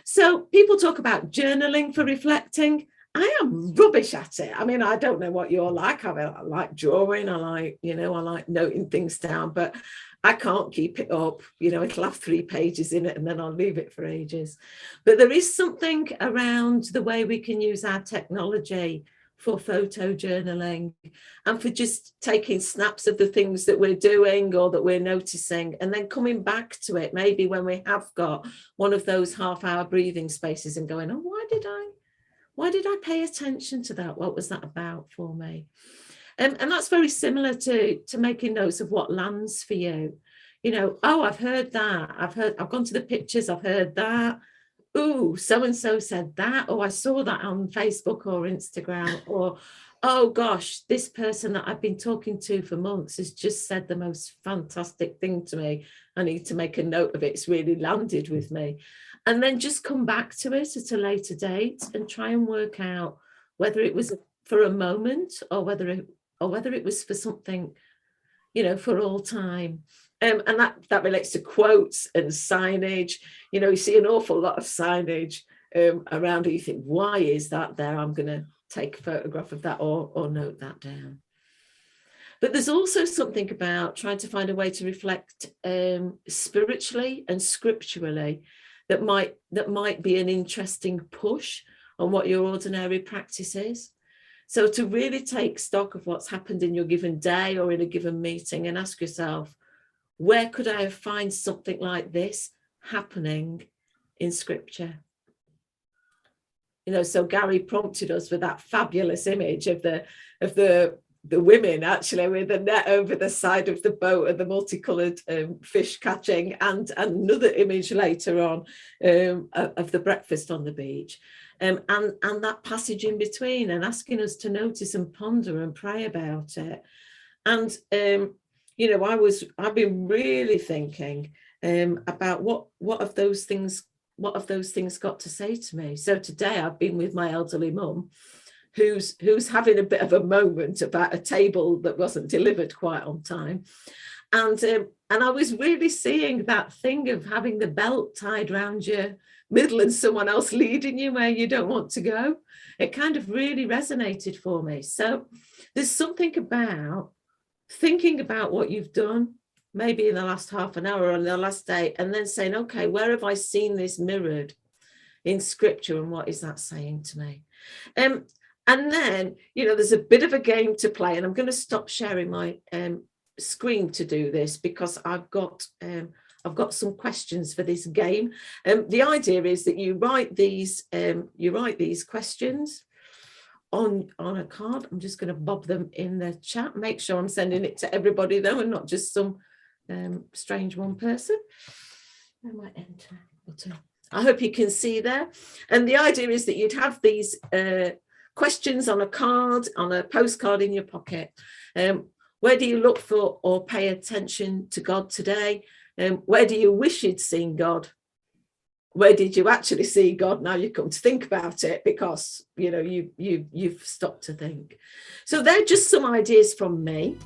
So people talk about journaling for reflecting. I am rubbish at it. I mean, I don't know what you're like. I like drawing. I like noting things down, but I can't keep it up. It'll have 3 pages in it and then I'll leave it for ages. But there is something around the way we can use our technology for photo journaling and for just taking snaps of the things that we're doing or that we're noticing and then coming back to it maybe when we have got one of those half-hour breathing spaces and going, oh, why did I pay attention to that? What was that about for me? And that's very similar to making notes of what lands for you. Oh, I've heard that. I've gone to the pictures. I've heard that. Oh, so-and-so said that. Oh, I saw that on Facebook or Instagram. Or, oh gosh, this person that I've been talking to for months has just said the most fantastic thing to me. I need to make a note of it. It's really landed with me. And then just come back to it at a later date and try and work out whether it was for a moment or whether it was for something, for all time. And that relates to quotes and signage. You see an awful lot of signage around it. You think, why is that there? I'm going to take a photograph of that or note that down. But there's also something about trying to find a way to reflect spiritually and scripturally that might be an interesting push on what your ordinary practice is. So to really take stock of what's happened in your given day or in a given meeting and ask yourself, where could I find something like this happening in scripture? So Gary prompted us with that fabulous image of the women actually with the net over the side of the boat and the multicolored fish catching, and another image later on of the breakfast on the beach, and that passage in between, and asking us to notice and ponder and pray about it. And I've been really thinking about what of those things got to say to me. So today I've been with my elderly mum, who's having a bit of a moment about a table that wasn't delivered quite on time. And I was really seeing that thing of having the belt tied around your middle and someone else leading you where you don't want to go. It kind of really resonated for me. So there's something about thinking about what you've done, maybe in the last half an hour or in the last day, and then saying, okay, where have I seen this mirrored in scripture and what is that saying to me? And then, there's a bit of a game to play, and I'm going to stop sharing my screen to do this because I've got some questions for this game. The idea is that you write these questions on a card. I'm just going to bob them in the chat. Make sure I'm sending it to everybody though, and not just some strange one person. I might enter button. I hope you can see there. And the idea is that you'd have these questions on a card, on a postcard in your pocket. Where do you look for or pay attention to God today? Where do you wish you'd seen God? Where did you actually see God? Now you come to think about it because you've stopped to think. So they're just some ideas from me.